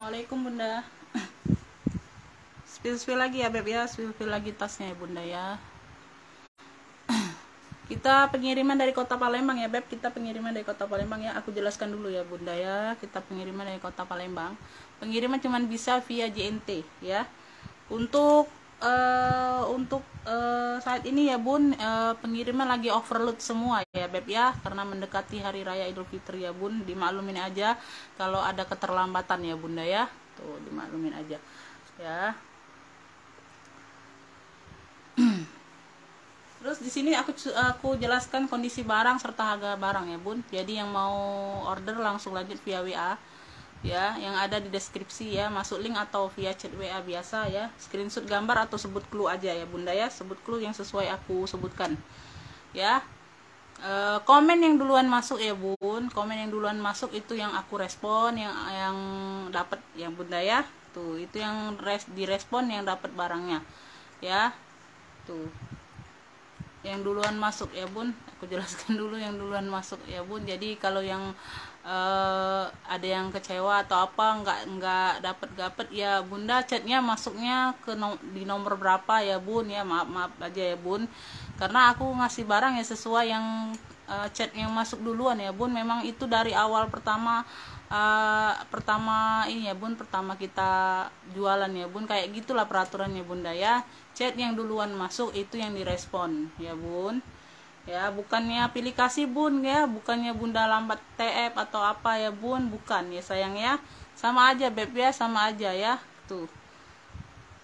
Assalamualaikum bunda. Spill lagi ya beb ya, spill lagi tasnya ya bunda ya. Kita pengiriman dari kota Palembang ya beb, kita pengiriman dari kota Palembang ya. Aku jelaskan dulu ya bunda ya, kita pengiriman dari kota Palembang. Pengiriman cuman bisa via JNT ya. Untuk saat ini ya bun, pengiriman lagi overload semua ya beb ya, karena mendekati hari raya Idul Fitri ya bun. Dimaklumin aja kalau ada keterlambatan ya bunda ya, tuh dimaklumin aja ya. Terus di sini aku jelaskan kondisi barang serta harga barang ya bun. Jadi yang mau order langsung lanjut via WA ya, yang ada di deskripsi ya, masuk link atau via chat WA biasa ya, screenshot gambar atau sebut clue aja ya bunda ya, sebut clue yang sesuai aku sebutkan ya. Komen yang duluan masuk ya bun, komen yang duluan masuk itu yang aku respon, yang dapat yang bunda ya, tuh itu yang direspon yang dapat barangnya ya, tuh yang duluan masuk ya bun. Aku jelaskan dulu yang duluan masuk ya bun. Jadi kalau yang ada yang kecewa atau apa nggak dapet ya bunda, chatnya masuknya di nomor berapa ya bun ya, maaf aja ya bun, karena aku ngasih barang ya sesuai yang chat yang masuk duluan ya bun. Memang itu dari awal pertama ini ya bun, pertama kita jualan ya bun, kayak gitulah peraturannya bunda ya. Chat yang duluan masuk itu yang direspon ya bun ya, bukannya pilih kasih bun ya, bukannya bunda lambat TF atau apa ya bun, bukan ya sayang ya, sama aja beb ya, sama aja ya, tuh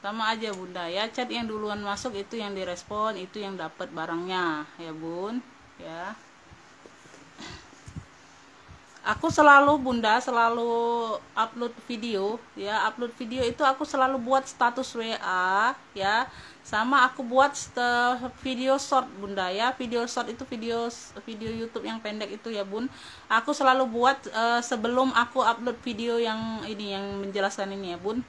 sama aja bunda ya. Chat yang duluan masuk itu yang direspon, itu yang dapat barangnya ya bun ya. Aku selalu bunda selalu upload video ya, upload video itu aku selalu buat status WA ya, sama aku buat video short bunda ya. Video short itu video YouTube yang pendek itu ya bun, aku selalu buat sebelum aku upload video yang ini, yang menjelaskan ini ya bun,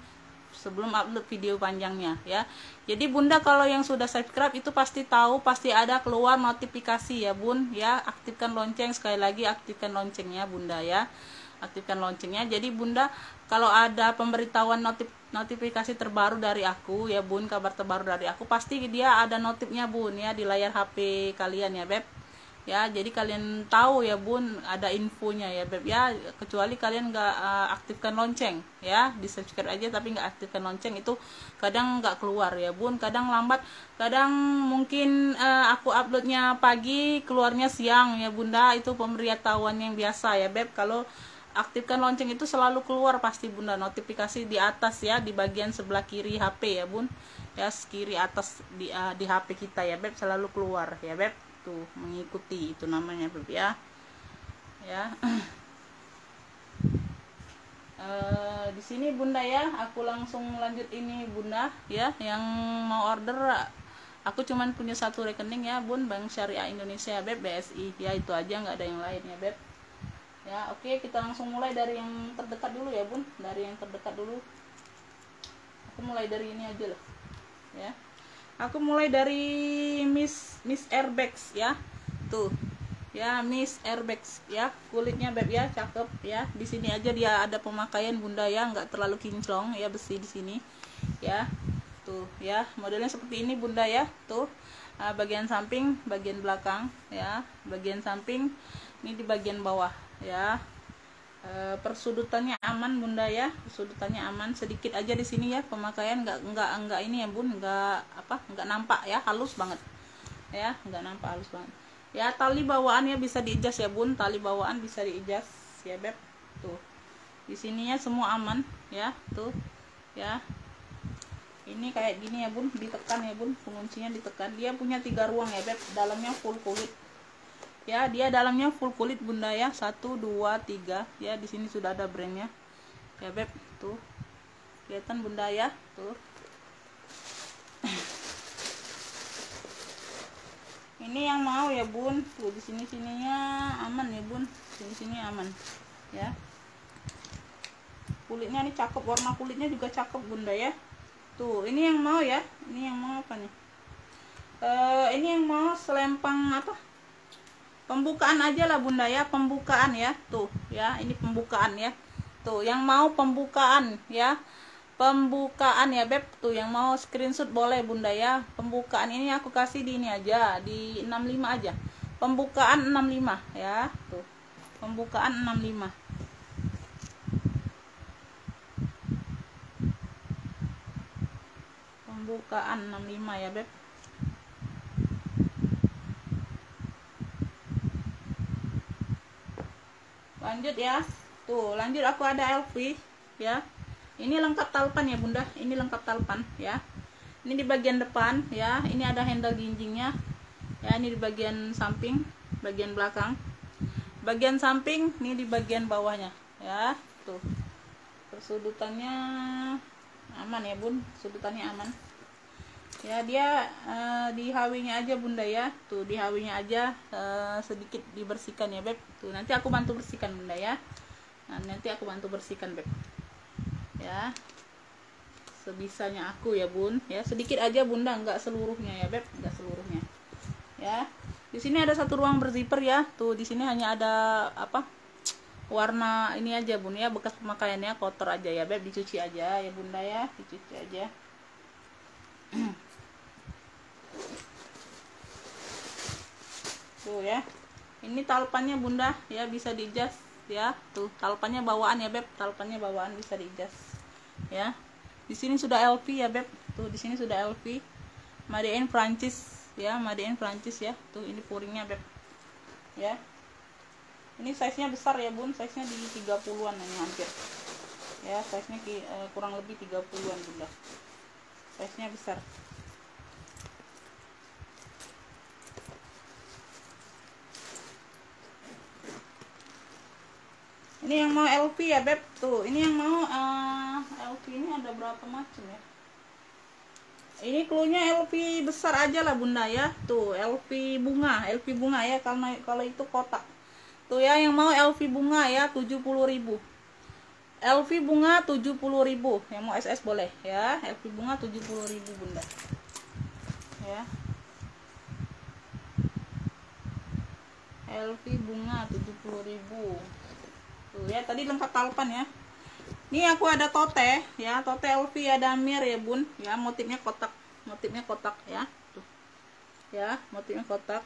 sebelum upload video panjangnya ya. Jadi bunda kalau yang sudah subscribe itu pasti tahu, pasti ada keluar notifikasi ya bun ya. Aktifkan lonceng, sekali lagi aktifkan loncengnya bunda ya, aktifkan loncengnya. Jadi bunda kalau ada pemberitahuan notifikasi terbaru dari aku ya bun, kabar terbaru dari aku, pasti dia ada notifnya bun ya di layar HP kalian ya beb ya. Jadi kalian tahu ya bun, ada infonya ya beb ya, kecuali kalian nggak aktifkan lonceng ya, di subscribe aja tapi nggak aktifkan lonceng, itu kadang nggak keluar ya bun, kadang lambat, kadang mungkin aku uploadnya pagi keluarnya siang ya bunda. Itu pemberitahuan yang biasa ya beb. Kalau aktifkan lonceng itu selalu keluar pasti bunda notifikasi di atas ya, di bagian sebelah kiri HP ya bun ya, kiri atas di HP kita ya beb, selalu keluar ya beb, tuh mengikuti itu namanya beb ya ya. Di sini bunda ya, aku langsung lanjut ini bunda ya. Yang mau order aku cuman punya satu rekening ya bun, Bank Syariah Indonesia ya beb, BSI ya, itu aja, nggak ada yang lain ya beb ya. Oke, kita langsung mulai dari yang terdekat dulu ya bun, dari yang terdekat dulu. Aku mulai dari ini aja lah ya. Aku mulai dari Miss Airbags ya, tuh ya, Miss Airbags ya, kulitnya beb ya, cakep ya. Di sini aja dia ada pemakaian bunda ya, nggak terlalu kinclong ya, besi di sini ya, tuh ya, modelnya seperti ini bunda ya, tuh bagian samping, bagian belakang ya, bagian samping ini di bagian bawah ya. Persudutannya aman bunda ya, persudutannya aman, sedikit aja di sini ya pemakaian, nggak ini ya bun, nggak nampak ya, halus banget ya, nggak nampak, halus banget ya. Tali bawaannya bisa diadjust ya bun, tali bawaan bisa diadjust ya beb, tuh di sininya semua aman ya, tuh ya. Ini kayak gini ya bun, ditekan ya bun, penguncinya ditekan. Dia punya 3 ruang ya beb, dalamnya full kulit ya, dia dalamnya full kulit bunda ya, 1 2 3 ya. Di sini sudah ada brandnya ya beb, tuh kelihatan bunda ya, tuh. Ini yang mau ya bun, tuh di sininya aman ya bun, sini aman ya. Kulitnya ini cakep, warna kulitnya juga cakep bunda ya, tuh. Ini yang mau ya, ini yang mau apa nih, ini yang mau selempang apa, pembukaan aja lah bunda ya, pembukaan ya, tuh ya, ini pembukaan ya, tuh yang mau pembukaan ya, pembukaan ya beb, tuh yang mau screenshot boleh bunda ya. Pembukaan ini aku kasih di ini aja, di 65 aja, pembukaan 65 ya, tuh pembukaan 65. Pembukaan 65 ya beb. Lanjut ya, tuh lanjut aku ada LV ya. Ini lengkap talpan ya bunda, ini lengkap talpan ya. Ini di bagian depan ya, ini ada handle ginjingnya ya, ini di bagian samping, bagian belakang, bagian samping, ini di bagian bawahnya ya. Tuh persudutannya aman ya bun, sudutannya aman ya. Dia di HW-nya aja bunda ya, tuh di HW-nya aja sedikit dibersihkan ya beb. Tuh nanti aku bantu bersihkan bunda ya, nah, nanti aku bantu bersihkan beb ya, sebisanya aku ya bun ya, sedikit aja bunda, nggak seluruhnya ya beb, nggak seluruhnya ya. Di sini ada satu ruang berzipper ya, tuh di sini hanya ada apa, warna ini aja bun ya, bekas pemakaiannya kotor aja ya beb, dicuci aja ya bunda ya, dicuci aja. Tuh ya, ini talpannya bunda ya, bisa diadjust ya. Tuh talpannya bawaan ya beb, talpannya bawaan, bisa diadjust ya. Di sini sudah LV ya beb, tuh di sini sudah LV, Made in Prancis ya, Made in Prancis ya. Tuh ini puringnya beb ya. Ini size nya besar ya bun, size nya di 30-an ini hampir ya, size nya kurang lebih 30-an bunda, size nya besar. Ini yang mau LV ya beb, tuh ini yang mau LV ini ada berapa macam ya. Ini cluenya LV besar aja lah bunda ya, tuh LV bunga, LV bunga ya, karena kalau itu kotak. Tuh ya yang mau LV bunga ya 70.000, LV bunga 70.000, yang mau SS boleh ya, LV bunga 70.000 bunda ya, LV bunga 70.000. Tuh ya, tadi lengkap talpan ya. Ini aku ada tote ya, tote LV ada mir ya bun ya, motifnya kotak, motifnya kotak ya. Tuh ya, motifnya kotak.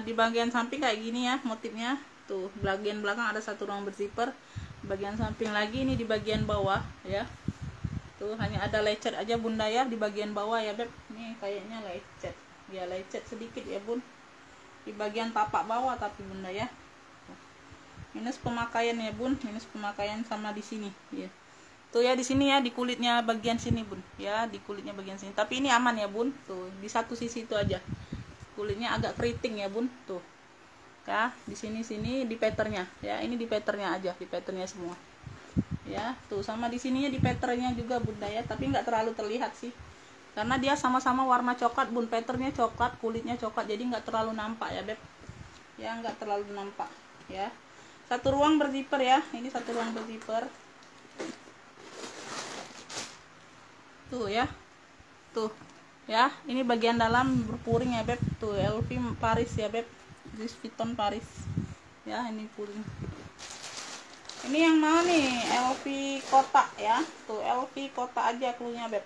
Di bagian samping kayak gini ya motifnya. Tuh bagian belakang ada satu ruang berzipper, bagian samping lagi, ini di bagian bawah ya. Tuh hanya ada lecet aja bunda ya di bagian bawah ya beb. Ini kayaknya lecet ya, lecet sedikit ya bun di bagian tapak bawah tapi bunda ya. Minus pemakaian ya bun, minus pemakaian sama di sini ya. Tuh ya di sini ya, di kulitnya bagian sini bun ya, di kulitnya bagian sini, tapi ini aman ya bun. Tuh di satu sisi itu aja kulitnya agak keriting ya bun. Tuh ya di sini di patternnya ya, ini di patternnya aja, di patternnya semua ya. Tuh sama di sininya di patternnya juga bunda ya, tapi nggak terlalu terlihat sih karena dia sama-sama warna coklat bun, patternnya coklat, kulitnya coklat, jadi nggak terlalu nampak ya beb ya, nggak terlalu nampak ya. Satu ruang berzipper ya, ini satu ruang berzipper. Tuh ya, tuh ya, ini bagian dalam berpuring ya beb. Tuh LV Paris ya beb, Louis Vuitton Paris ya, ini puring. Ini yang mau nih LV kotak ya, tuh LV kotak aja cluenya beb.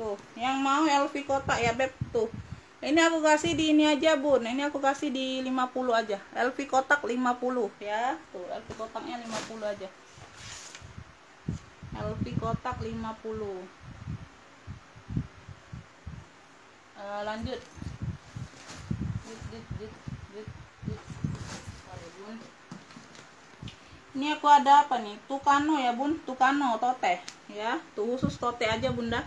Tuh yang mau LV kotak ya beb. Tuh ini aku kasih di ini aja bun, ini aku kasih di 50 aja, LV kotak 50 ya. Tuh LV kotaknya 50 aja, LV kotak 50. Lanjut. Ini aku ada apa nih, Tucano ya bun, Tucano tote ya. Tuh khusus tote aja bunda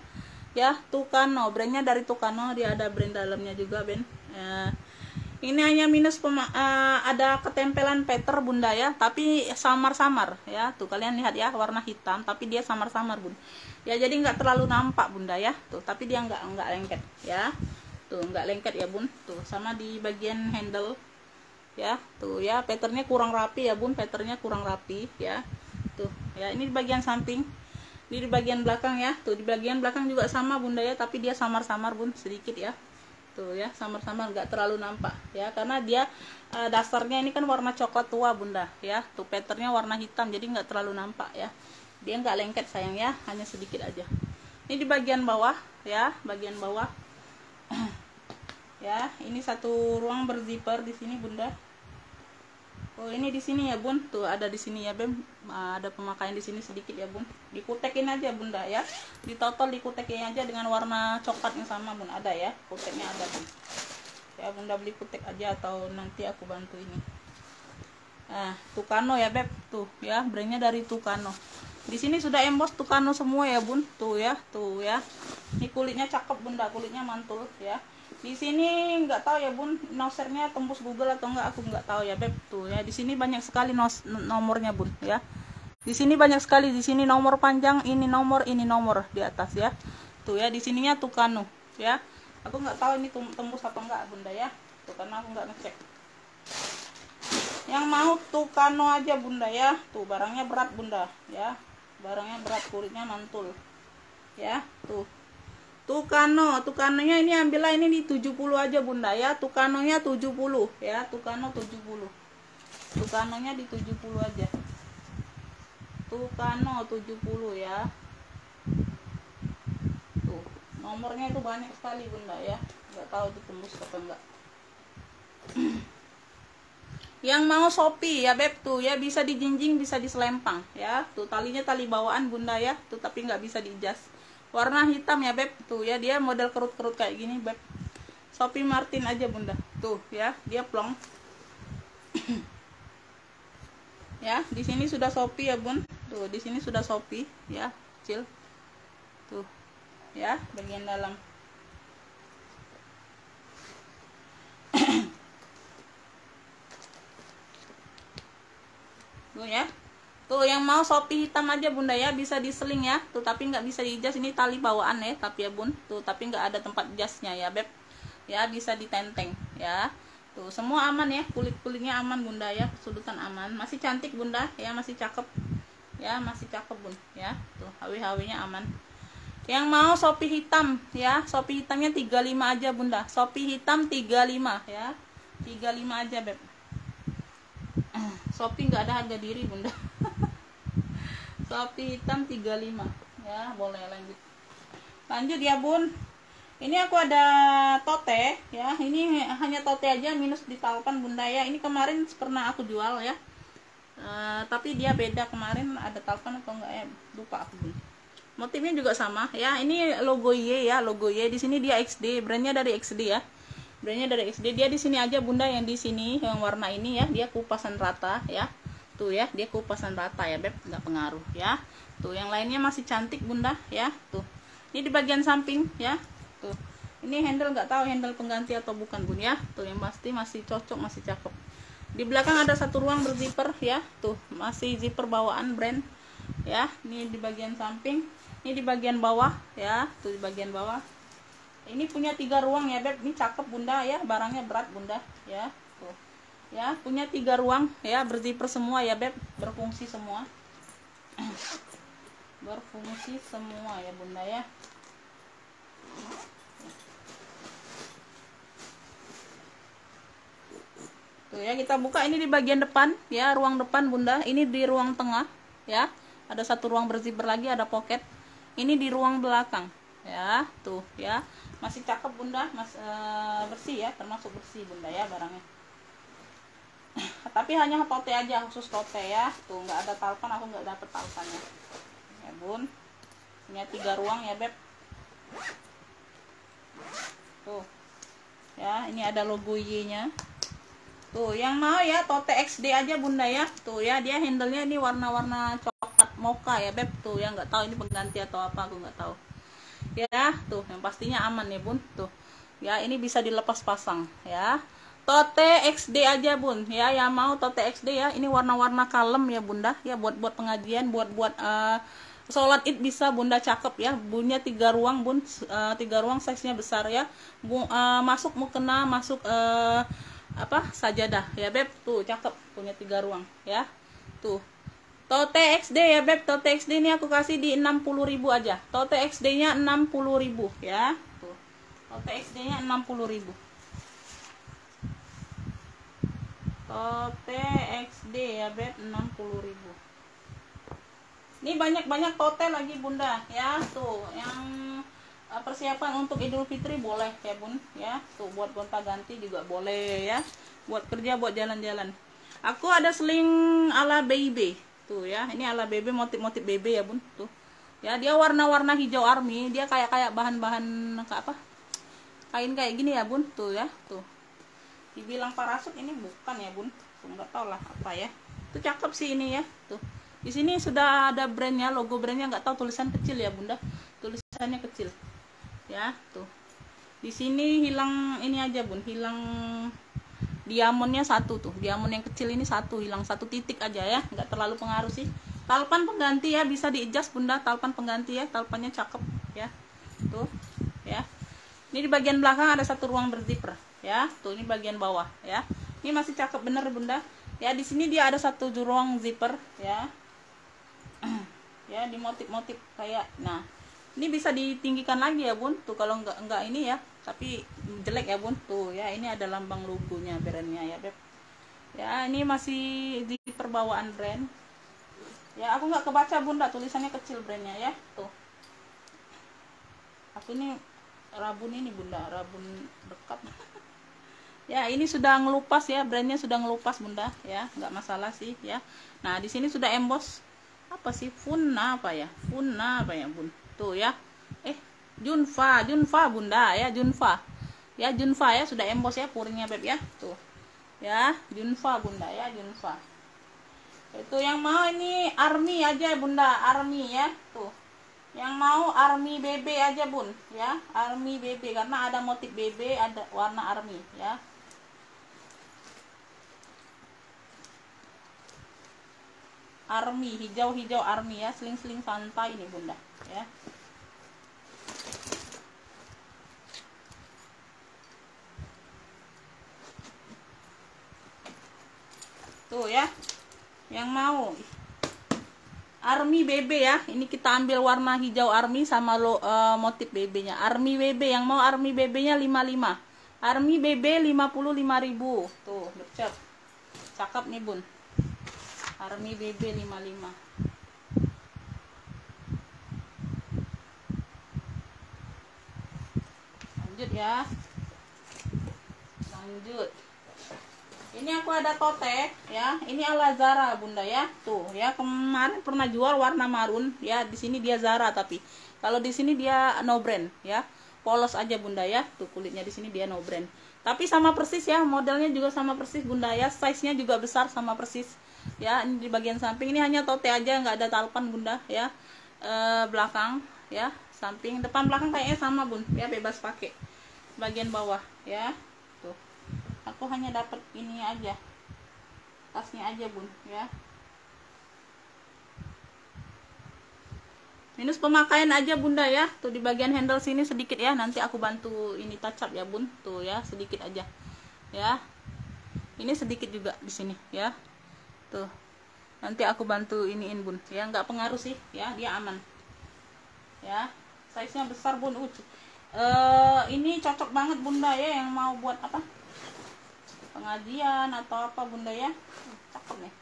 ya, Tucano, brandnya dari Tucano, dia ada brand dalamnya juga ben. Ini hanya minus ada ketempelan peter bunda ya, tapi samar-samar ya. Tuh kalian lihat ya, warna hitam tapi dia samar-samar bun ya, jadi nggak terlalu nampak bunda ya. Tuh tapi dia nggak lengket ya, tuh nggak lengket ya bun. Tuh sama di bagian handle ya. Tuh ya patternnya kurang rapi ya bun, patternnya kurang rapi ya. Tuh ya ini di bagian samping, di bagian belakang ya. Tuh di bagian belakang juga sama bunda ya, tapi dia samar-samar bun sedikit ya. tuh ya, samar-samar nggak terlalu nampak ya, karena dia dasarnya ini kan warna coklat tua bunda ya, tuh patternnya warna hitam, jadi nggak terlalu nampak ya, dia nggak lengket sayang ya, hanya sedikit aja. Ini di bagian bawah ya, bagian bawah ya, ini satu ruang berzipper di sini bunda. Oh ini di sini ya bun, tuh ada di sini ya bem, ada pemakaian di sini sedikit ya bun, dikutekin aja bunda ya, di total dikutekin aja dengan warna coklat yang sama bun, ada ya, kuteknya ada bun ya, bunda beli kutek aja atau nanti aku bantu ini. Nah Tucano ya beb, tuh ya, brandnya dari Tucano. Di sini sudah emboss Tucano semua ya bun, tuh ya, ini kulitnya cakep bunda, kulitnya mantul ya. Di sini nggak tahu ya bun, nosernya tembus Google atau enggak, aku nggak tahu ya beb, tuh ya, di sini banyak sekali nomornya bun ya, di sini banyak sekali, di sini nomor panjang, ini nomor di atas ya, tuh ya, di sininya Tucano ya, aku nggak tahu ini tembus apa enggak bunda ya, tuh karena aku nggak ngecek. Yang mau Tucano aja bunda ya, tuh barangnya berat bunda ya, barangnya berat, kulitnya mantul ya, tuh Tucanonya ini ambillah ini di 70 aja bunda ya, Tucanonya 70 ya, Tucano 70, Tucanonya di 70 aja, Tucano 70 ya, tuh nomornya itu banyak sekali bunda ya, nggak tahu itu tembus apa enggak. Yang mau Shopee ya beb, tuh ya, bisa dijinjing, bisa diselempang ya, tuh talinya tali bawaan bunda ya, tuh tapi nggak bisa diijas, warna hitam ya beb, tuh ya, dia model kerut-kerut kayak gini beb, Shopee Martin aja bunda, tuh ya, dia plong ya. Di sini sudah Shopee ya bun, tuh di sini sudah Shopee ya, kecil tuh ya, bagian dalam tuh ya. Tuh yang mau Shopee hitam aja bunda ya, bisa diseling ya, tuh tapi nggak bisa dijas, ini tali bawaan ya tapi ya bun, tuh tapi nggak ada tempat jasnya ya beb ya, bisa ditenteng ya, tuh semua aman ya, kulitnya aman bunda ya, sudutan aman, masih cantik bunda ya, masih cakep ya, masih cakep bun ya, tuh hawi-hawinya aman. Yang mau Shopee hitam ya, Shopee hitamnya 35 aja bunda, Shopee hitam 35 ya, 35 aja beb. Shopee nggak ada harga diri bunda. Shopee hitam 35 ya, boleh lanjut ya bun. Ini aku ada tote ya, ini hanya tote aja minus di talpan bunda ya, ini kemarin pernah aku jual ya, tapi dia beda, kemarin ada talpan atau enggak ya, lupa aku bun. Motifnya juga sama ya, ini logo Y ya, logo Y, di sini dia XD, brandnya dari XD ya, brandnya dari XD, dia di sini aja bunda, yang di sini yang warna ini ya, dia kupasan rata ya, tuh ya, dia kupasan rata ya beb, nggak pengaruh ya, tuh yang lainnya masih cantik bunda ya, tuh ini di bagian samping ya, tuh ini handle nggak tahu handle pengganti atau bukan bun ya, tuh yang pasti masih cocok, masih cakep. Di belakang ada satu ruang berzipper ya, tuh masih zipper bawaan brand ya, ini di bagian samping, ini di bagian bawah ya, tuh di bagian bawah. Ini punya 3 ruang ya beb, ini cakep bunda ya, barangnya berat bunda ya, tuh ya, punya 3 ruang ya, berzipper semua ya beb, berfungsi semua berfungsi semua ya bunda ya. Tuh ya, kita buka ini di bagian depan ya, ruang depan bunda, ini di ruang tengah ya, ada satu ruang berzipper lagi, ada pocket, ini di ruang belakang ya, tuh ya, masih cakep bunda, bersih ya, termasuk bersih bunda ya barangnya. Tapi hanya tote aja, khusus tote ya, tuh nggak ada talpan, aku nggak dapet talpannya ya bun. Punya 3 ruang ya beb, tuh ya, ini ada logo Y nya. Tuh yang mau ya tote XD aja bunda ya, tuh ya, dia handlenya ini warna-warna coklat mocha ya beb, tuh ya, nggak tahu ini pengganti atau apa, aku nggak tahu ya, tuh yang pastinya aman ya bun, tuh ya, ini bisa dilepas pasang ya, tote XD aja bun ya, yang mau tote XD ya, ini warna-warna kalem ya bunda ya, buat pengajian, buat sholat id bisa bunda, cakep ya, bunnya 3 ruang bun, 3 ruang, size nya besar ya, masuk mukena, masuk sajadah ya beb, tuh cakep, punya 3 ruang ya, tuh tote XD ya beb, tote XD ini aku kasih di 60.000 aja, tote XD nya 60.000 ya, tuh Tote XD nya 60.000. Tote XD ya beb, 60.000. Ini banyak-banyak tote lagi bunda ya, tuh yang persiapan untuk Idul Fitri boleh ya bun ya, tuh buat gonta ganti juga boleh ya, buat kerja, buat jalan-jalan. Aku ada sling ala baby tuh ya, ini ala baby, motif-motif baby ya bun, tuh ya, dia warna-warna hijau army, dia kayak bahan-bahan apa, kain kayak gini ya bun, tuh ya, tuh dibilang parasut, ini bukan ya bun, tuh nggak tau lah apa ya, tuh cakep sih ini ya, tuh di sini sudah ada brandnya, logo brandnya, nggak tahu, tulisan kecil ya bunda, tulisannya kecil ya, tuh di sini hilang ini aja bun, hilang diamondnya satu, tuh diamond yang kecil ini satu, hilang satu titik aja ya, nggak terlalu pengaruh sih. Talpan pengganti ya, bisa di-adjust bunda, talpan pengganti ya, talpannya cakep ya, tuh ya. Ini di bagian belakang ada satu ruang berzipper ya, tuh ini bagian bawah ya, ini masih cakep bener bunda ya. Di sini dia ada satu ruang zipper ya, ya di motif-motif kayak, nah ini bisa ditinggikan lagi ya bun, tuh kalau enggak ini ya, tapi jelek ya bun, tuh ya, ini ada lambang logonya, brandnya ya beb ya. Ini masih di perbawaan brand ya, aku nggak kebaca bunda, tulisannya kecil brandnya ya, tuh aku ini rabun ini bunda, rabun dekat ya. Ini sudah ngelupas ya, brandnya sudah ngelupas bunda ya, nggak masalah sih ya. Nah di sini sudah emboss apa sih, Funna apa ya, Funna apa ya bun, tuh ya, Junfa bunda ya, Junfa ya, Junfa ya, sudah emboss ya puringnya beb ya, tuh ya, Junfa bunda ya, Junfa. Itu yang mau ini army aja bunda, army ya, tuh yang mau army BB aja bun ya, army BB, karena ada motif BB, ada warna army ya. Army hijau-hijau army ya, seling-seling santai ini bunda ya. Tuh ya, yang mau army BB ya, ini kita ambil warna hijau army sama motif BB nya, army BB. Yang mau army BB nya 55, army BB 55.000, tuh bercep cakep nih bun, army BB 55. Lanjut ya, lanjut. Ini aku ada tote ya, ini ala Zara bunda ya, tuh ya, kemarin pernah jual warna marun ya, di sini dia Zara, tapi kalau di sini dia no brand ya, polos aja bunda ya, tuh kulitnya di sini dia no brand, tapi sama persis ya, modelnya juga sama persis bunda ya, size nya juga besar sama persis ya. Ini di bagian samping ini hanya tote aja, nggak ada talpan bunda ya. Belakang ya, samping, depan, belakang kayaknya sama bun ya, bebas pakai. Bagian bawah ya, tuh aku hanya dapat ini aja, tasnya aja bun ya, minus pemakaian aja bunda ya. Tuh di bagian handle sini sedikit ya, nanti aku bantu ini touch up ya bun, tuh ya, sedikit aja ya, ini sedikit juga di sini ya, tuh nanti aku bantu iniin bun ya, nggak pengaruh sih ya, dia aman ya, size nya besar bun. Ini cocok banget bunda ya, yang mau buat apa, pengajian atau apa bunda ya, cakep nih,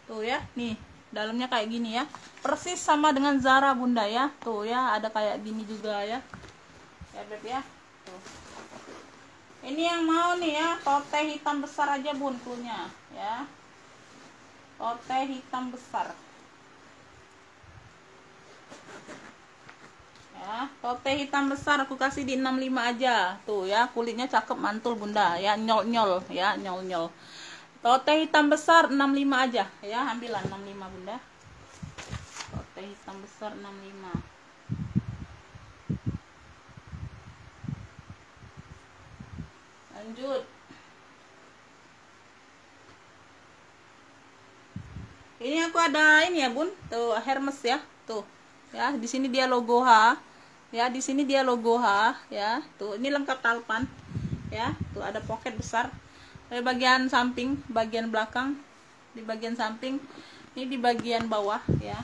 tuh ya, nih dalamnya kayak gini ya, persis sama dengan Zara bunda ya, tuh ya, ada kayak gini juga ya, ya beb ya, tuh. Ini yang mau nih ya, tote hitam besar aja bun punya ya, tote hitam besar ya, tote hitam besar aku kasih di 65 aja, tuh ya, kulitnya cakep, mantul bunda ya, nyol-nyol ya, nyol-nyol. Tote hitam besar 65 aja ya, ambilan 65 bunda, tote hitam besar 65. Lanjut, ini aku ada ini ya bun, tuh Hermes ya, tuh ya, di sini dia logo H ya, di sini dia logo H ya, tuh ini lengkap talpan ya, tuh ada pocket besar di bagian samping, bagian belakang, di bagian samping, ini di bagian bawah ya,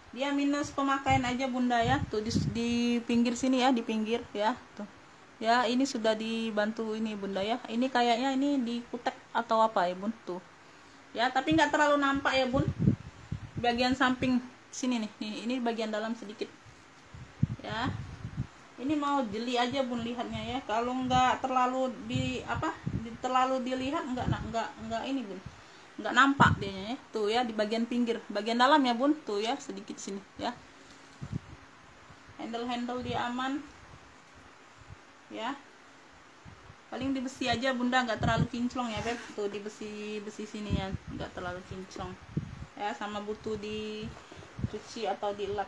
dia minus pemakaian aja bunda ya, tuh di pinggir sini ya, di pinggir ya, tuh Ya, ini sudah dibantu ini bunda ya. Ini kayaknya ini dikutek atau apa ya bun, tuh ya, tapi nggak terlalu nampak ya bun. Bagian samping sini nih, ini bagian dalam sedikit ya. Ini mau jeli aja bun lihatnya ya. Kalau nggak terlalu terlalu dilihat nggak ini bun, nggak nampak dianya ya. Tuh ya, di bagian pinggir, bagian dalam ya bun, tuh ya sedikit sini ya. Handle dia aman ya. Paling di besi aja bunda, nggak terlalu kinclong ya beb. Tuh di besi sini ya, nggak terlalu kinclong ya. Sama butuh dicuci atau dilap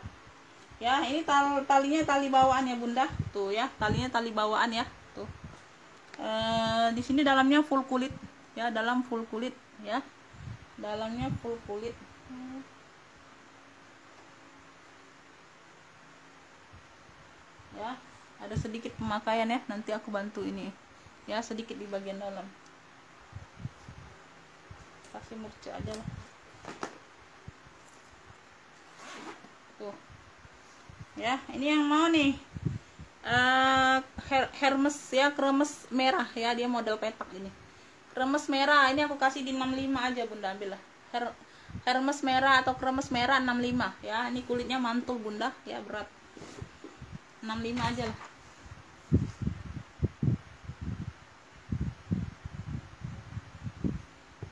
ya. Ini talinya tali bawaan ya bunda, tuh ya, talinya tali bawaan ya. Tuh di sini dalamnya full kulit ya, dalam full kulit ya, dalamnya full kulit ya. Ada sedikit pemakaian ya, nanti aku bantu ini ya, sedikit di bagian dalam. Kasih murca aja lah. Tuh ya, ini yang mau nih Hermes ya, kremes merah ya, dia model petak ini. Kremes merah ini aku kasih di 65 aja bunda, ambil lah. Hermes merah atau kremes merah 65 ya. Ini kulitnya mantul bunda ya, berat 65 aja lah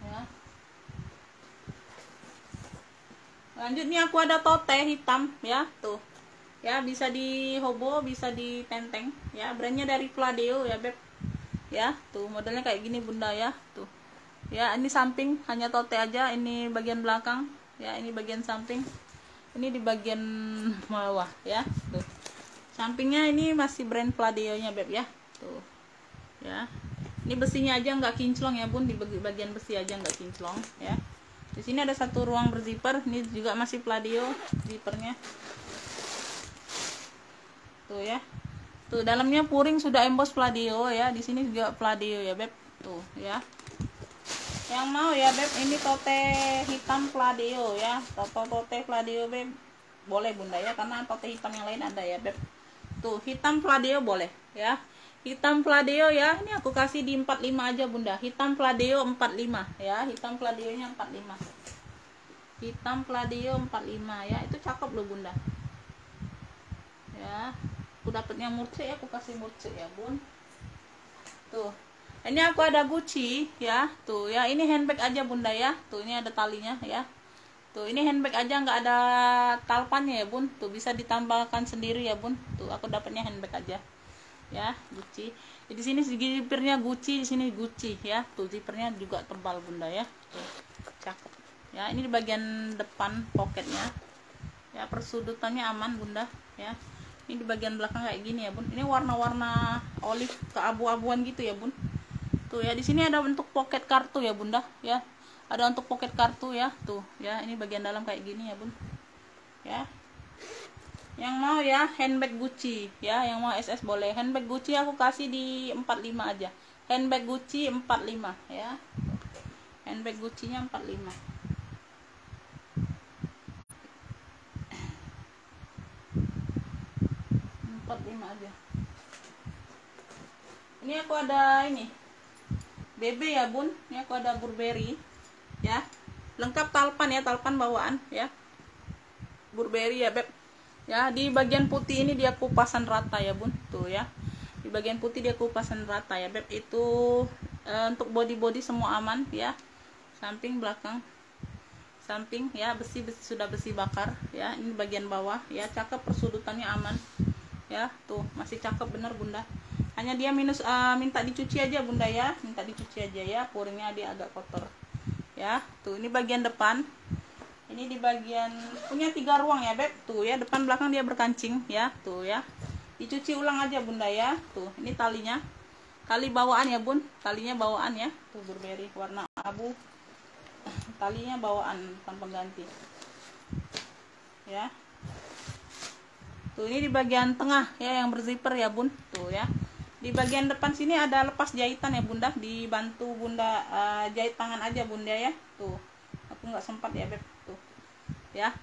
ya. Lanjut nih aku ada tote hitam ya, tuh ya, bisa di hobo, bisa di tenteng ya. Brandnya dari Pladeo ya beb ya. Tuh modelnya kayak gini bunda ya. Tuh ya, ini samping hanya tote aja, ini bagian belakang ya, ini bagian samping, ini di bagian bawah ya. Tuh sampingnya ini masih brand Pladeo nya beb ya. Tuh ya, ini besinya aja nggak kinclong ya bun, di bagian besi aja nggak kinclong ya. Di sini ada satu ruang berzipper, ini juga masih Pladeo zippernya. Tuh ya, tuh dalamnya puring sudah emboss Pladeo ya. Di sini juga Pladeo ya beb. Tuh ya, yang mau ya beb, ini tote hitam Pladeo ya, tote Pladeo beb, boleh bunda ya, karena tote hitam yang lain ada ya beb. Tuh hitam Pladeo boleh ya, hitam Pladeo ya. Ini aku kasih di 45 aja bunda, hitam Pladeo 45 ya, hitam Pladeo nya 45, hitam Pladeo 45 ya. Itu cakep loh bunda ya. Aku dapetnya murce ya, aku kasih murce ya bun. Tuh ini aku ada Gucci ya. Tuh ya, ini handbag aja bunda ya. Tuh ini ada talinya ya. Tuh ini handbag aja, nggak ada talpannya ya bun. Tuh bisa ditambahkan sendiri ya bun. Tuh aku dapatnya handbag aja ya, Gucci. Di sini zippernya Gucci, di sini Gucci ya. Tuh zippernya juga tebal bunda ya. Tuh cakep ya. Ini di bagian depan poketnya ya, persudutannya aman bunda ya. Ini di bagian belakang kayak gini ya bun. Ini warna-warna olive keabu-abuan gitu ya bun. Tuh ya, di sini ada untuk pocket kartu ya bunda ya. Ada untuk pocket kartu ya. Tuh ya, ini bagian dalam kayak gini ya bun ya. Yang mau ya handbag Gucci ya, yang mau SS boleh. Handbag Gucci aku kasih di 45 aja. Handbag Gucci 45 ya. Handbag Gucci nya 45. 45 aja. Ini aku ada ini BB ya bun. Ini aku ada Burberry ya, lengkap talpan ya, talpan bawaan ya, Burberry ya beb ya. Di bagian putih ini dia kupasan rata ya bun. Tuh ya, di bagian putih dia kupasan rata ya beb. Itu untuk body semua aman ya. Samping belakang, samping ya, besi sudah besi bakar ya. Ini bagian bawah ya, cakep, persudutannya aman ya. Tuh masih cakep bener bunda. Hanya dia minta dicuci aja bunda ya, minta dicuci aja ya, puringnya dia agak kotor ya. Tuh ini bagian depan, ini di bagian punya 3 ruang ya beb. Tuh ya, depan belakang dia berkancing ya. Tuh ya, dicuci ulang aja bunda ya. Tuh ini talinya, tali bawaan ya bun, talinya bawaan ya. Tuh Burberry warna abu, talinya bawaan bukan pengganti ya. Tuh ini di bagian tengah ya, yang berzipper ya bun. Tuh ya, di bagian depan sini ada lepas jahitan ya bunda, dibantu bunda jahit tangan aja bunda ya. Tuh aku nggak sempat ya beb. Tuh ya,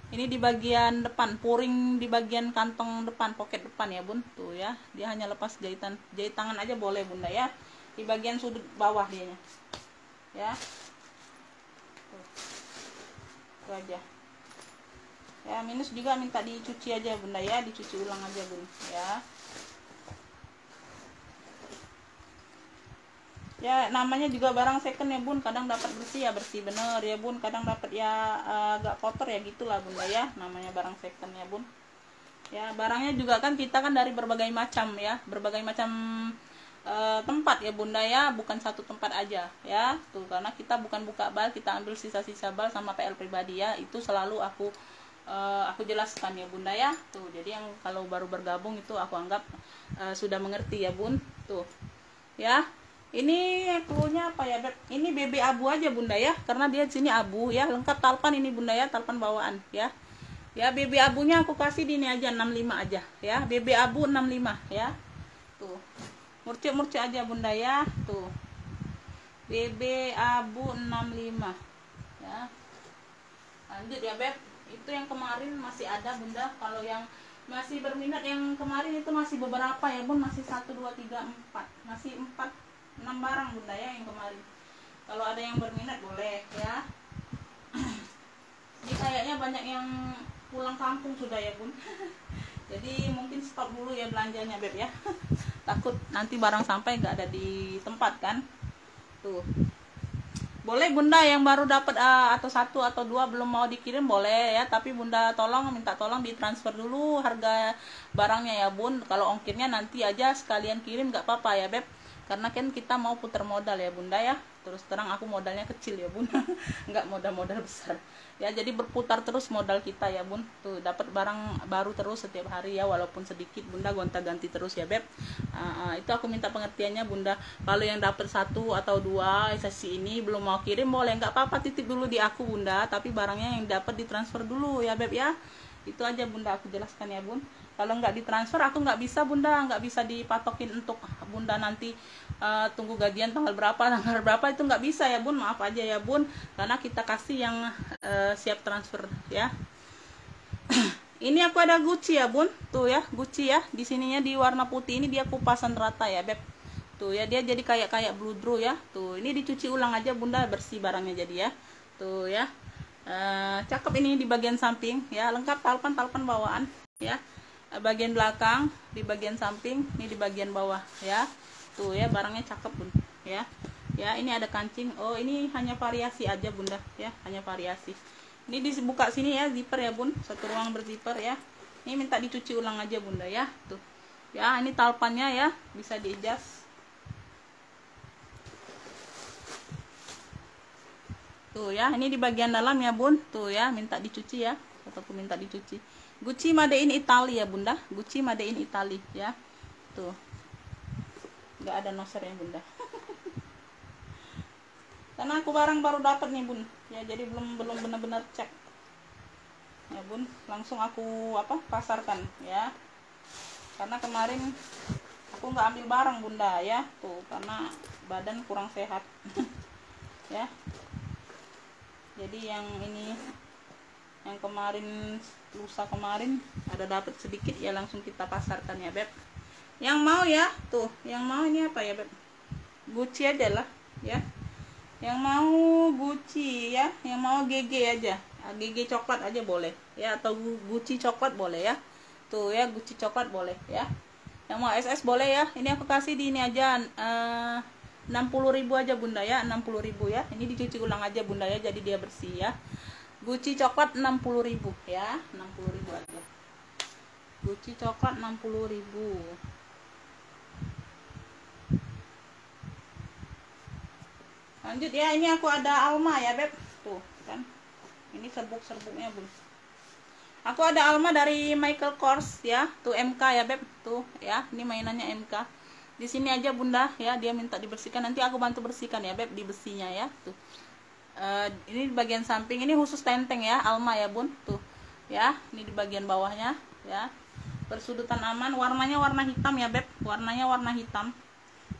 Ini di bagian depan, puring di bagian kantong depan, poket depan ya bun. Tuh ya, dia hanya lepas jahitan, jahit tangan aja boleh bunda ya. Di bagian sudut bawah dianya ya. Tuh. Itu aja ya. Minus juga minta dicuci aja bunda ya, dicuci ulang aja bun ya. Ya namanya juga barang second ya bun, kadang dapat bersih ya bersih bener ya bun, kadang dapat ya agak kotor ya gitulah bunda ya, namanya barang second ya bun ya. Barangnya juga kan kita kan dari berbagai macam ya, berbagai macam tempat ya bunda ya, bukan satu tempat aja ya. Tuh karena kita bukan buka bal, kita ambil sisa-sisa bal sama PL pribadi ya, itu selalu aku jelaskan ya bunda ya. Tuh jadi yang kalau baru bergabung itu aku anggap sudah mengerti ya bun. Tuh ya, ini cluenya apa ya beb, ini BB abu aja bunda ya, karena dia di sini abu ya, lengkap talpan ini bunda ya, talpan bawaan ya. Ya BB abunya aku kasih di ini aja 65 aja ya, BB abu 65 ya. Tuh murcik aja bunda ya. Tuh BB abu 65 ya. Lanjut ya beb, itu yang kemarin masih ada bunda, kalau yang masih berminat yang kemarin itu masih beberapa ya bun, masih 1 2 3 4, masih 6 barang bunda ya yang kemarin. Kalau ada yang berminat boleh ya. Ini kayaknya banyak yang pulang kampung sudah ya bun. Jadi mungkin stop dulu ya belanjanya beb ya. Takut nanti barang sampai nggak ada di tempat kan. Tuh boleh bunda yang baru dapat atau 1 atau 2 belum mau dikirim boleh ya, tapi bunda minta tolong ditransfer dulu harga barangnya ya bun. Kalau ongkirnya nanti aja sekalian kirim nggak apa-apa ya beb, karena kan kita mau putar modal ya bunda ya. Terus terang aku modalnya kecil ya bun, nggak modal besar ya, jadi berputar terus modal kita ya bun. Tuh dapat barang baru terus setiap hari ya, walaupun sedikit bunda gonta-ganti terus ya beb. Itu aku minta pengertiannya bunda. Kalau yang dapat 1 atau 2 sesi ini belum mau kirim boleh, nggak apa-apa, titip dulu di aku bunda, tapi barangnya yang dapat ditransfer dulu ya beb ya. Itu aja bunda aku jelaskan ya bun. Kalau nggak ditransfer aku nggak bisa bunda, nggak bisa dipatokin untuk bunda nanti tunggu gajian tanggal berapa itu nggak bisa ya bun, maaf aja ya bun, karena kita kasih yang siap transfer ya. Ini aku ada Gucci ya bun, tuh ya Gucci ya, di sininya di warna putih ini dia kupasan rata ya beb. Tuh ya dia jadi kayak bludru ya. Tuh ini dicuci ulang aja bunda, bersih barangnya jadi ya. Tuh ya cakep ini di bagian samping ya, lengkap talpan bawaan ya. Bagian belakang di bagian samping, ini di bagian bawah ya. Tuh ya barangnya cakep bun ya. Ya ini ada kancing, oh ini hanya variasi aja bunda ya, hanya variasi. Ini dibuka sini ya, zipper ya bun, satu ruang berzipper ya. Ini minta dicuci ulang aja bunda ya. Tuh ya ini talpannya ya, bisa diadjust. Tuh ya, ini di bagian dalam ya bun. Tuh ya minta dicuci ya, ataupun minta dicuci. Gucci made in Italy ya bunda, Gucci made in Italy ya. Tuh nggak ada noser ya bunda. Karena aku barang baru dapat nih bun ya, jadi belum benar-benar cek ya bun, langsung aku pasarkan ya, karena kemarin aku nggak ambil barang bunda ya. Tuh karena badan kurang sehat ya. Jadi yang ini yang kemarin lusa kemarin ada dapat sedikit ya, langsung kita pasarkan ya beb. Yang mau ya, tuh yang mau ini apa ya beb, Gucci aja lah ya, yang mau Gucci ya, yang mau GG aja, GG coklat aja boleh ya, atau Gucci coklat boleh ya. Tuh ya Gucci coklat boleh ya. Yang mau SS boleh ya. Ini aku kasih di ini aja 60.000 aja bunda ya, 60.000 ya. Ini dicuci ulang aja bunda ya, jadi dia bersih ya. Gucci coklat 60.000 ya, 60.000 aja. Gucci coklat 60.000. Lanjut ya, ini aku ada Alma ya beb. Tuh kan, ini serbuk-serbuknya bun. Aku ada Alma dari Michael Kors ya. Tuh MK ya beb. Tuh ya, ini mainannya MK. Di sini aja bunda ya, dia minta dibersihkan, nanti aku bantu bersihkan ya beb, di besinya ya. Tuh ini di bagian samping, ini khusus tenteng ya, Alma ya bun. Tuh ya, ini di bagian bawahnya ya, bersudutan aman. Warnanya warna hitam ya beb, warnanya warna hitam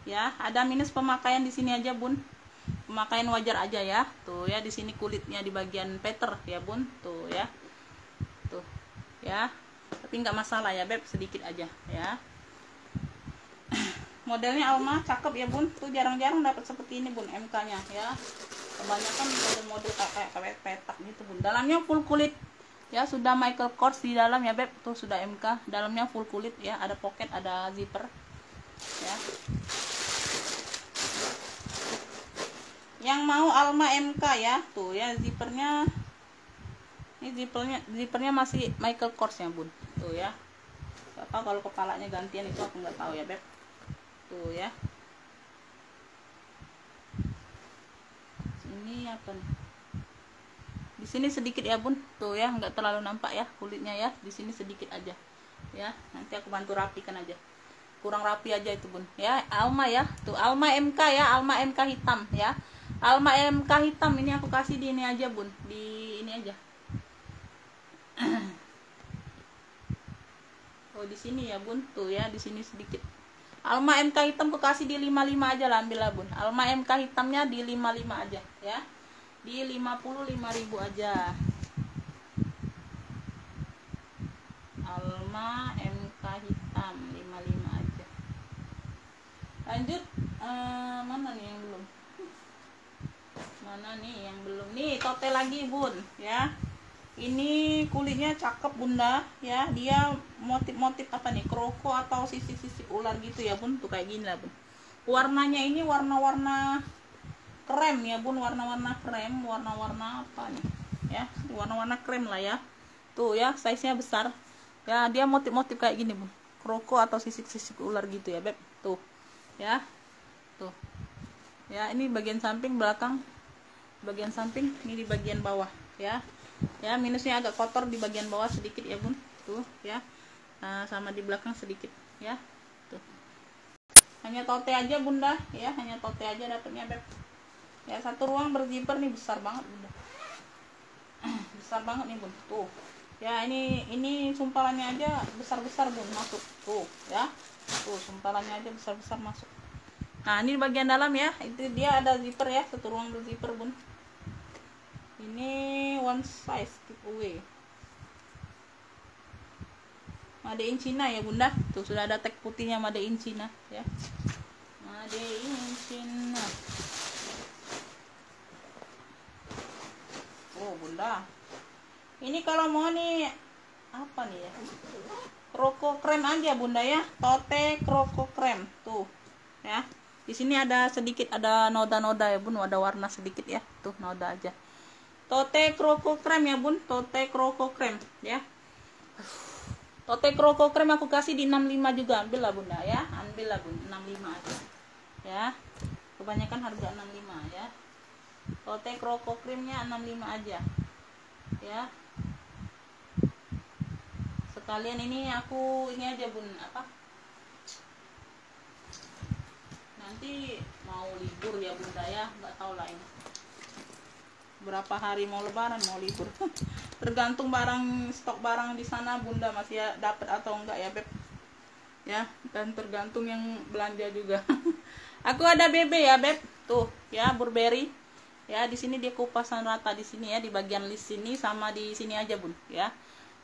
ya. Ada minus pemakaian di sini aja bun, pemakaian wajar aja ya. Tuh ya, di sini kulitnya di bagian peter ya bun. Tuh ya, ya, tapi nggak masalah ya beb, sedikit aja ya. Modelnya Alma cakep ya bun, tuh jarang-jarang dapat seperti ini bun, MK nya ya. Kebanyakan model kayak petak gitu bun. Dalamnya full kulit ya, sudah Michael Kors di dalam ya beb, tuh sudah MK, dalamnya full kulit ya, ada pocket, ada zipper ya. Yang mau Alma MK ya, tuh ya zippernya, ini zippernya masih Michael Kors ya bun, tuh ya. Gak tahu kalau kepalanya gantian, itu aku nggak tahu ya beb, tuh ya. Ini apa nih? Di sini sedikit ya bun, tuh ya, nggak terlalu nampak ya kulitnya ya, di sini sedikit aja ya. Nanti aku bantu rapikan aja, kurang rapi aja itu bun ya. Alma ya, tuh Alma MK ya, Alma MK hitam ya, Alma MK hitam. Ini aku kasih di ini aja bun, di ini aja. Oh di sini ya bun, tuh ya, di sini sedikit. Alma MK hitam aku kasih di 55 aja lah, ambil lah bun. Alma MK hitamnya di 55 aja ya, di 55.000 aja. Alma MK hitam 55 aja. Lanjut, mana nih yang belum? Mana nih yang belum? Nih tote lagi bun ya. Ini kulitnya cakep bunda ya, dia motif-motif apa nih, kroko atau sisik-sisik ular gitu ya bun, tuh kayak gini lah bun. Warnanya ini warna-warna krem ya bun, warna-warna krem, warna-warna apa nih ya, warna-warna krem lah ya. Tuh ya, size nya besar ya, dia motif-motif kayak gini bun, kroko atau sisik-sisik ular gitu ya beb, tuh ya, tuh ya. Ini bagian samping, belakang, bagian samping, ini di bagian bawah ya. Ya minusnya agak kotor di bagian bawah sedikit ya bun, tuh ya. Nah, sama di belakang sedikit ya, tuh. Hanya tote aja bunda ya, hanya tote aja dapatnya beb ya. Satu ruang berzipper nih, besar banget bunda, besar banget nih bun, tuh ya. Ini sumpalannya aja besar-besar bun, masuk tuh ya, tuh sumpalannya aja besar-besar masuk. Nah ini bagian dalam ya, itu dia ada zipper ya, satu ruang berzipper bun. Ini one size giveaway, Made in China ya bunda, tuh sudah ada tag putihnya Made in China ya, Made in China. Oh bunda, ini kalau mau nih apa nih ya, kroko krem aja bunda ya, tote kroko krem tuh ya. Di sini ada sedikit, ada noda-noda ya bun, ada warna sedikit ya, tuh noda aja. Tote kroko krem ya bun, tote kroko krem ya. Tote kroko krem aku kasih di 65 juga, ambil lah bunda ya, ambil lah bun, 65 aja ya. Kebanyakan harga 65 ya. Tote kroko kremnya 65 aja ya. Sekalian ini aku ini aja bun, apa, nanti mau libur ya bunda ya, nggak tahu lah ini berapa hari mau lebaran, mau libur. Tergantung barang, stok barang di sana bunda masih ya, dapat atau enggak ya beb ya, dan tergantung yang belanja juga. Aku ada BB ya beb, tuh ya, Burberry ya. Di sini dia kupasan rata di sini ya, di bagian list sini sama di sini aja bun ya.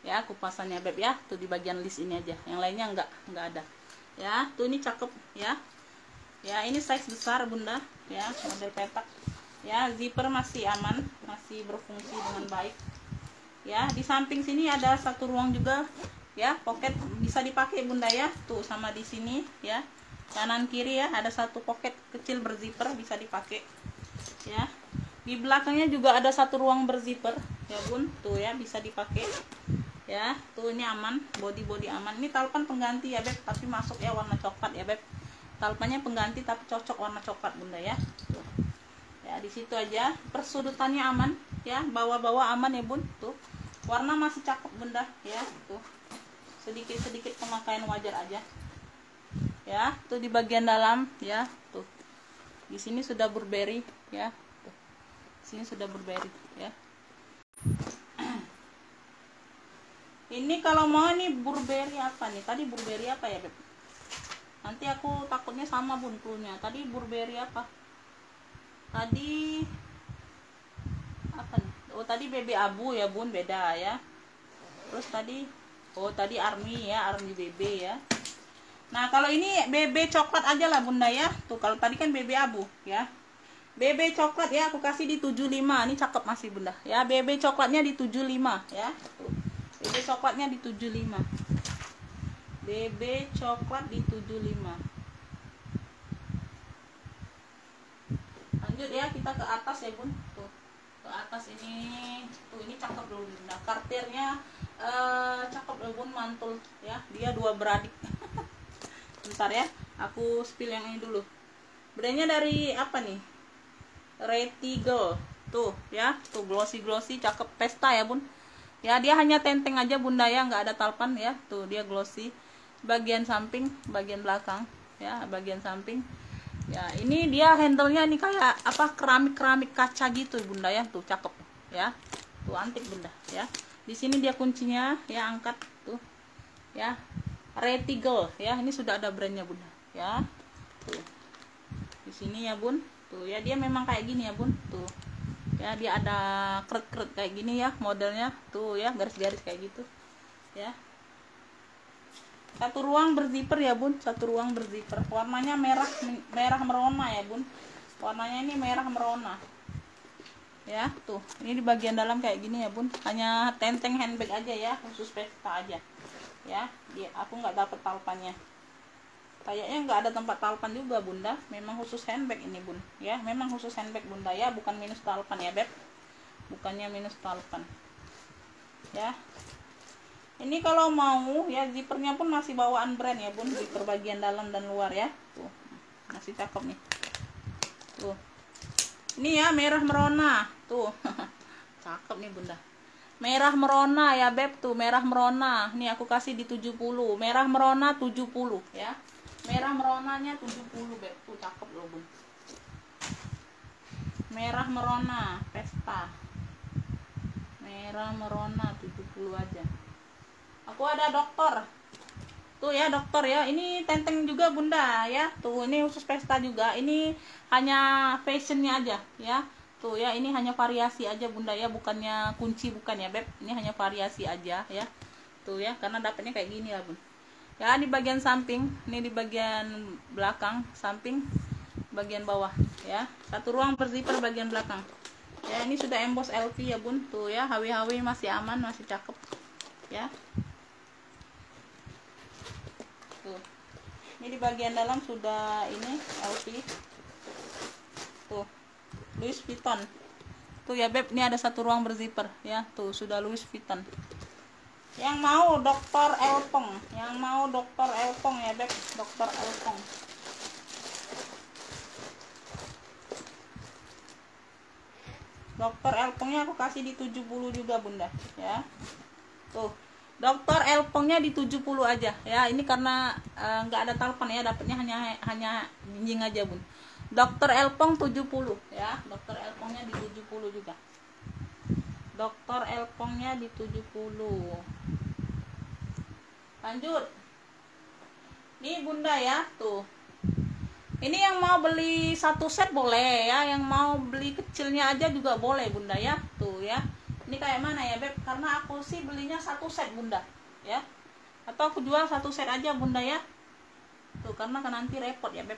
Ya kupasannya beb ya, tuh di bagian list ini aja, yang lainnya enggak ada ya. Tuh ini cakep ya, ya ini size besar bunda ya, model petak ya. Zipper masih aman, masih berfungsi dengan baik ya. Di samping sini ada satu ruang juga ya, pocket bisa dipakai bunda ya, tuh sama di sini ya, kanan kiri ya, ada satu pocket kecil berzipper bisa dipakai ya. Di belakangnya juga ada satu ruang berzipper ya bun, tuh ya, bisa dipakai ya. Tuh ini aman, body aman. Ini talpan pengganti ya beb, tapi masuk ya warna coklat ya beb, talpannya pengganti tapi cocok warna coklat bunda ya. Tuh ya, di situ aja, persudutannya aman ya, bawa-bawa aman ya bun. Tuh warna masih cakep bunda ya, tuh sedikit-sedikit pemakaian wajar aja ya. Tuh di bagian dalam ya, tuh di sini sudah Burberry ya, tuh sini sudah Burberry ya. Ini kalau mau nih Burberry apa nih, tadi Burberry apa ya beb, nanti aku takutnya sama bun cluenya. Tadi Burberry apa tadi, apa nih, oh tadi BB abu ya bun, beda ya. Terus tadi Oh tadi army ya, army BB ya. Nah kalau ini BB coklat aja lah bunda ya. Tuh kalau tadi kan BB abu ya. BB coklat ya aku kasih di 75. Ini cakep masih bunda ya. BB coklatnya di 75 ya. Tuh. BB coklatnya di 75. BB coklat di 75. Lanjut ya, kita ke atas ya bun. Tuh ke atas ini. Tuh ini cakep dulu bunda. Kartirnya cakep loh bun, mantul ya. Dia dua beradik. Bentar ya, aku spill yang ini dulu. Brandnya dari apa nih? Retigal. Tuh ya, tuh glossy cakep, pesta ya bun. Ya dia hanya tenteng aja bunda ya, nggak ada talpan ya. Tuh dia glossy. Bagian samping, bagian belakang ya, bagian samping. Ya ini dia handle-nya ini kayak apa, keramik kaca gitu bunda ya. Tuh cakep ya. Tuh antik bunda ya. Di sini dia kuncinya ya, angkat tuh ya. Retigal ya, ini sudah ada brandnya bunda ya. Tuh di sini ya bun. Tuh ya dia memang kayak gini ya bun. Tuh ya dia ada kret kayak gini ya modelnya. Tuh ya garis-garis kayak gitu ya. Satu ruang berzipper ya bun, satu ruang berzipper. Warnanya merah merona ya bun. Warnanya ini merah merona ya. Tuh ini di bagian dalam kayak gini ya bun. Hanya tenteng handbag aja ya, khusus pesta aja ya. Aku nggak dapet talpannya, kayaknya nggak ada tempat talpan juga bunda. Memang khusus handbag ini bun ya, memang khusus handbag bunda ya, bukan minus talpan ya beb, bukannya minus talpan ya. Ini kalau mau ya zippernya pun masih bawaan brand ya bun, zipper bagian dalam dan luar ya. Tuh masih cakep nih. Tuh ini ya merah merona tuh. Cakep nih bunda, merah merona ya beb. Tuh merah merona, nih aku kasih di 70. Merah merona 70 ya, merah meronanya 70 beb. Tuh cakep loh bun, merah merona pesta, merah merona 70 aja. Aku ada dokter tuh ya, dokter ya. Ini tenteng juga bunda ya. Tuh ini khusus pesta juga, ini hanya fashionnya aja ya. Tuh ya ini hanya variasi aja bunda ya, bukannya kunci, bukan ya beb. Ini hanya variasi aja ya. Tuh ya, karena dapatnya kayak gini lah bun ya. Di bagian samping, ini di bagian belakang samping, bagian bawah ya. Satu ruang berzipper bagian belakang ya. Ini sudah emboss LV ya bun. Tuh ya HW masih aman, masih cakep ya. Tuh ini di bagian dalam sudah ini LV. Tuh Louis Vuitton. Tuh ya beb, ini ada satu ruang berzipper ya. Tuh sudah Louis Vuitton. Yang mau Dr. Elpong, yang mau Dr. Elpong ya beb, Dr. Elpong. Dr. Elpongnya aku kasih di 70 juga bunda ya. Tuh Dr. Elpongnya di 70 aja ya. Ini karena nggak ada talpan ya, dapatnya hanya jinjing aja bun. Dr. Elpong 70 ya. Dr. Elpongnya di 70 juga. Dr. Elpongnya di 70. Lanjut. Nih bunda ya, tuh. Ini yang mau beli satu set boleh ya, yang mau beli kecilnya aja juga boleh bunda ya. Tuh ya. Ini kayak mana ya beb? Karena aku sih belinya satu set bunda ya. Atau aku jual satu set aja bunda ya. Tuh karena kan nanti repot ya beb.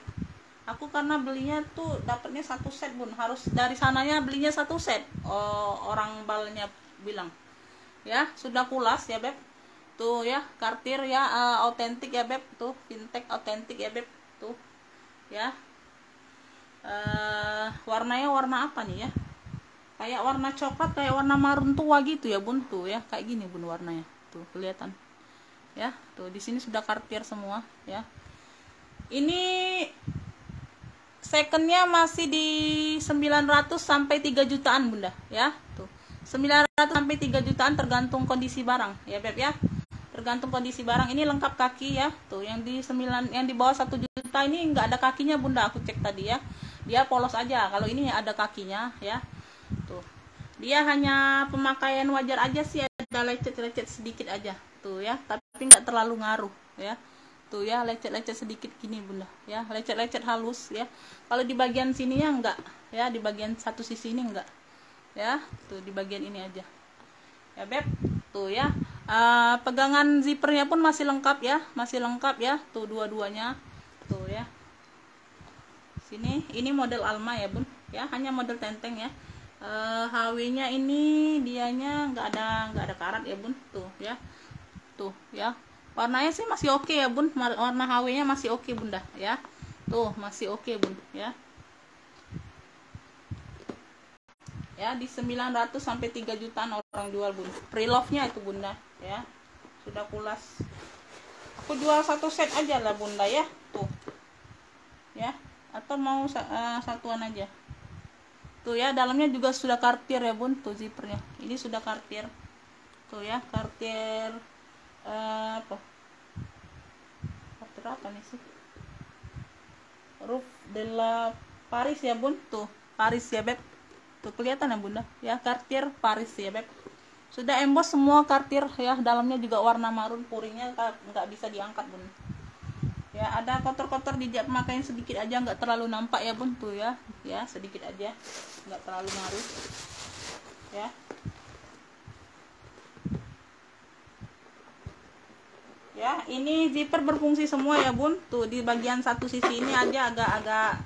Aku karena belinya tuh dapatnya satu set bun. Harus dari sananya belinya satu set. Oh, orang balnya bilang. Ya sudah kulas ya beb. Tuh ya kartir ya, autentik ya beb. Tuh fintech autentik ya beb. Tuh ya. Warnanya warna apa nih ya? Kayak warna coklat, kayak warna marun tua gitu ya bun. Tuh ya kayak gini bun warnanya. Tuh kelihatan ya. Tuh di sini sudah kartir semua ya. Ini secondnya masih di 900 sampai 3 jutaan bunda ya. Tuh 900 sampai 3 jutaan tergantung kondisi barang ya beb ya. Tergantung kondisi barang. Ini lengkap kaki ya. Tuh yang di bawah 1 juta ini nggak ada kakinya bunda, aku cek tadi ya. Dia polos aja. Kalau ini ada kakinya ya. Tuh dia hanya pemakaian wajar aja sih, ada lecet-lecet sedikit aja tuh ya, tapi nggak terlalu ngaruh ya. Tuh ya lecet-lecet sedikit gini bunda ya, lecet-lecet halus ya. Kalau di bagian sininya enggak ya, di bagian satu sisi ini enggak ya. Tuh di bagian ini aja ya beb. Tuh ya Pegangan zippernya pun masih lengkap ya, tuh dua-duanya tuh ya. Sini ini model Alma ya bun ya, hanya model tenteng ya. HW-nya ini dianya nggak ada karat ya bun, tuh ya. Warnanya sih masih oke ya bun, warna HW-nya masih oke bunda ya, tuh masih oke bun ya. Ya di 900 sampai 3 jutaan orang jual bun, pre-love-nya itu bunda ya, sudah kulas. Aku jual satu set aja lah bunda ya, tuh ya, atau mau satuan aja tuh ya. Dalamnya juga sudah kartir ya bun, tuh zippernya ini sudah kartir tuh ya, kartir apa nih sih, Roof de la Paris ya bun, tuh Paris ya beb, tuh kelihatan ya bunda ya, kartir Paris ya beb, sudah emboss semua kartir ya. Dalamnya juga warna marun, puringnya nggak bisa diangkat bun ya. Ada kotor-kotor di jam pemakaian sedikit aja, nggak terlalu nampak ya bun, tuh ya sedikit aja, nggak terlalu ngaruh ya. Ya ini zipper berfungsi semua ya bun, tuh di bagian satu sisi ini aja agak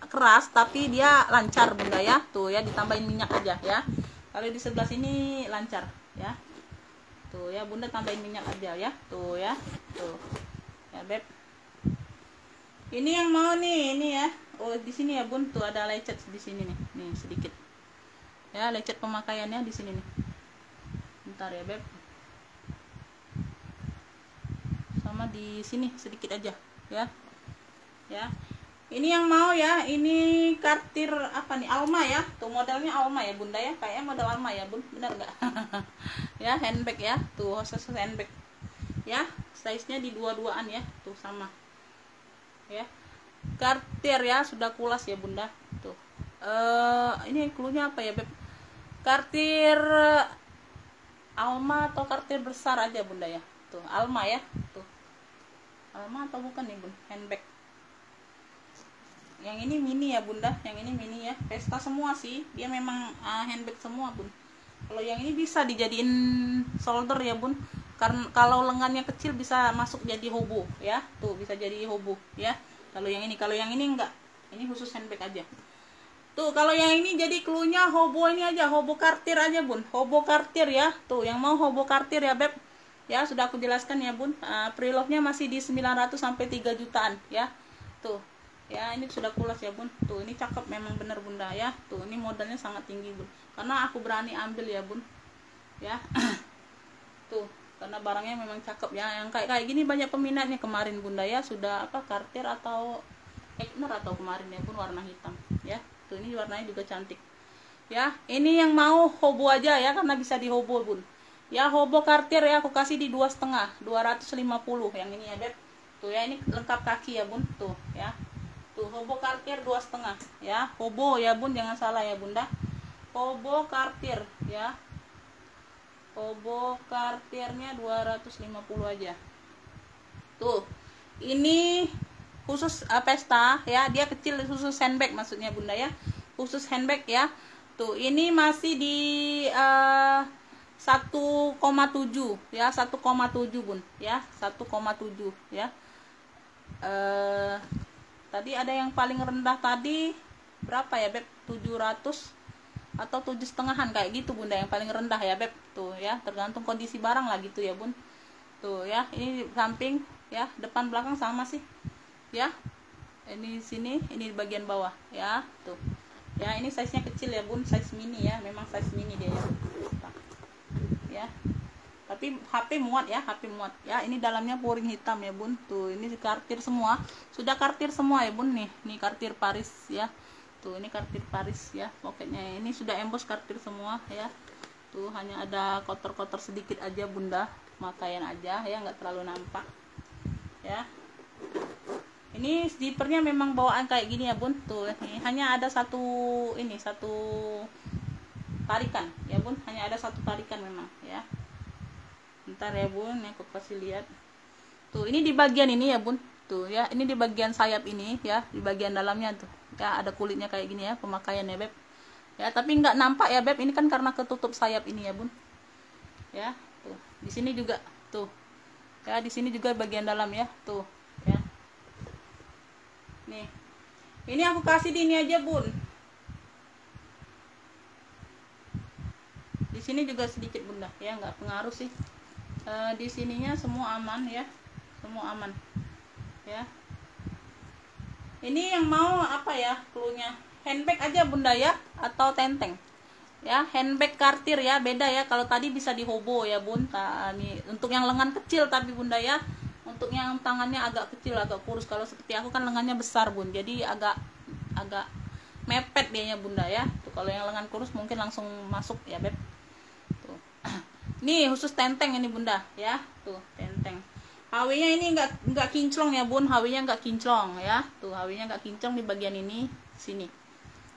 keras, tapi dia lancar bunda ya, tuh ya, ditambahin minyak aja ya. Kalau di sebelah sini lancar ya, tuh ya bunda, tambahin minyak aja ya, tuh ya, tuh ya beb. Ini yang mau nih, ini ya, oh di sini ya bun, tuh ada lecet di sini nih sedikit ya, lecet pemakaiannya di sini nih, bentar ya beb, sama di sini sedikit aja ya. Ini yang mau ya, ini kartir apa nih, Alma ya, tuh modelnya Alma ya bunda ya, kayaknya model Alma ya bun, bener nggak? Ya handbag ya, tuh khusus handbag ya, size nya di dua-duaan ya, tuh sama ya. Kartir ya, sudah kulas ya bunda, tuh ini cluenya apa ya beb, kartir Alma atau kartir besar aja bunda ya, tuh Alma ya, tuh Alma atau bukan nih bun, handbag. Yang ini mini ya bunda, yang ini mini ya, pesta semua sih, dia memang handbag semua bun. Kalau yang ini bisa dijadiin shoulder ya bun, karena kalau lengannya kecil bisa masuk jadi hobo ya, tuh bisa jadi hobo ya. Kalau yang ini enggak, ini khusus handbag aja. Tuh kalau yang ini jadi cluenya hobo ini aja, hobo kartir aja bun, hobo kartir ya, tuh yang mau hobo kartir ya beb ya, sudah aku jelaskan ya bun. Pre-love-nya masih di 900 sampai 3 jutaan ya, tuh ya. Ini sudah kulas ya bun, tuh ini cakep memang bener bunda ya, tuh ini modalnya sangat tinggi bun, karena aku berani ambil ya bun ya. Tuh karena barangnya memang cakep ya, yang kayak gini banyak peminatnya kemarin bunda ya, sudah apa, kartir atau Egner atau kemarin ya bun, warna hitam ya, tuh ini warnanya juga cantik ya. Ini yang mau hobo aja ya, karena bisa di hobo bun ya, hobo kartir ya, aku kasih di 2,5, 250 yang ini ya beb, tuh ya. Ini lengkap kaki ya bun, tuh ya, tuh hobo kartir 2,5 ya, hobo ya bun, jangan salah ya bunda, hobo kartir ya, hobo kartirnya 250 aja. Tuh ini khusus pesta ya, dia kecil, khusus handbag maksudnya bunda ya, khusus handbag ya. Tuh ini masih di 1,7 ya, 1,7 bun ya, 1,7 ya. Tadi ada yang paling rendah tadi berapa ya beb, 700 atau 7,5-an kayak gitu bunda, yang paling rendah ya beb, tuh ya, tergantung kondisi barang lah gitu ya bun. Tuh ya, ini samping ya, depan belakang sama sih ya. Ini sini, ini di bagian bawah ya, tuh ya. Ini size nya kecil ya bun, size mini ya, memang size mini dia ya, tapi HP muat ya, HP muat ya. Ini dalamnya puring hitam ya bun, tuh ini kartir semua, sudah kartir semua ya bun, nih kartir Paris ya, tuh ini kartir Paris ya, pokoknya ini sudah emboss kartir semua ya. Tuh hanya ada kotor-kotor sedikit aja bunda, pakaian aja ya, nggak terlalu nampak ya. Ini zippernya memang bawaan kayak gini ya bun, tuh ini hanya ada satu tarikan ya bun, hanya ada satu tarikan memang ya. Bentar ya bun, aku kasih lihat. Tuh ini di bagian ini ya bun, tuh ya, ini di bagian sayap ini ya, di bagian dalamnya tuh ya, ada kulitnya kayak gini ya, pemakaian ya beb. ya, tapi nggak nampak ya beb, ini kan karena ketutup sayap ini ya bun ya. Tuh di sini juga tuh ya, di sini juga bagian dalam ya tuh ya. Nih ini aku kasih di ini aja bun, di sini juga sedikit bunda ya, nggak pengaruh sih. Di sininya semua aman ya, semua aman ya. Ini yang mau apa ya cluenya, handbag aja bunda ya, atau tenteng ya, handbag kartir ya, beda ya. Kalau tadi bisa di hobo ya bun. Nih untuk yang lengan kecil tapi bunda ya, untuk yang tangannya agak kecil, agak kurus. Kalau seperti aku kan lengannya besar bun, jadi agak mepet dianya bunda ya. Tuh kalau yang lengan kurus mungkin langsung masuk ya beb. Tuh nih khusus tenteng ini bunda ya, tuh tenteng. HW-nya ini enggak kinclong ya bun, HW-nya enggak kinclong ya. Tuh HW-nya enggak kinclong di bagian ini sini.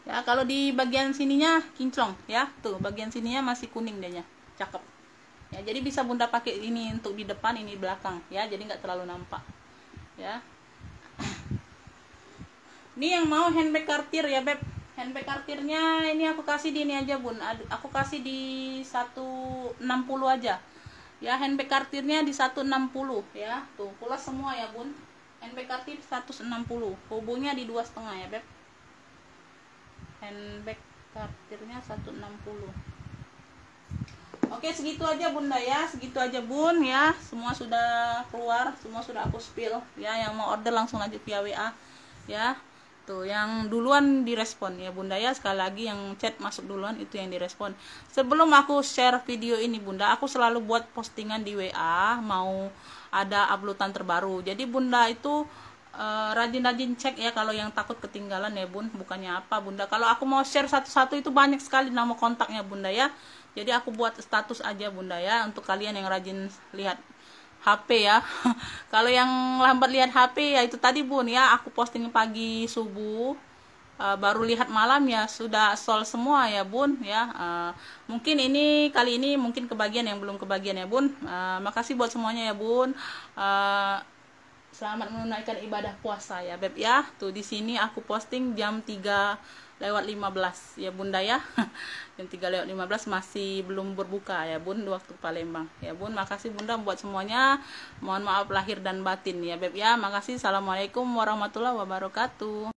Ya, kalau di bagian sininya kinclong ya. Tuh bagian sininya masih kuning dianya. Cakep. Ya, jadi bisa bunda pakai ini untuk di depan, ini belakang ya. Jadi enggak terlalu nampak. Ya. Ini yang mau handbag kartir ya, beb. Handbag kartirnya ini aku kasih di ini aja, bun. Aku kasih di 160 aja. Ya, handbag kartirnya di 160 ya. Tuh, pulas semua ya, bun. Handbag kartir 160. Hubungnya di 2,5 ya, beb. Handbag kartirnya 160. Oke, segitu aja bunda ya, segitu aja bun ya. Semua sudah keluar, semua sudah aku spill ya. Yang mau order langsung lanjut via WA ya. Tuh yang duluan direspon ya bunda ya. Sekali lagi yang chat masuk duluan itu yang direspon. Sebelum aku share video ini bunda, aku selalu buat postingan di WA mau ada uploadan terbaru. Jadi bunda itu rajin-rajin cek ya, kalau yang takut ketinggalan ya bun. Bukannya apa bunda, kalau aku mau share satu-satu itu banyak sekali nama kontaknya bunda ya. Jadi aku buat status aja bunda ya, untuk kalian yang rajin lihat HP ya. Kalau yang lambat lihat HP ya itu tadi bun ya, aku posting pagi subuh, baru lihat malam ya sudah sold semua ya bun ya. Mungkin ini kali ini mungkin kebagian yang belum kebagian ya bun. Makasih buat semuanya ya bun. Selamat menunaikan ibadah puasa ya beb ya. Tuh di sini aku posting jam 3:15 ya bunda ya. Jam 3:15 masih belum berbuka ya bun, waktu Palembang ya bun. Makasih bunda buat semuanya. Mohon maaf lahir dan batin ya beb ya. Makasih. Assalamualaikum warahmatullahi wabarakatuh.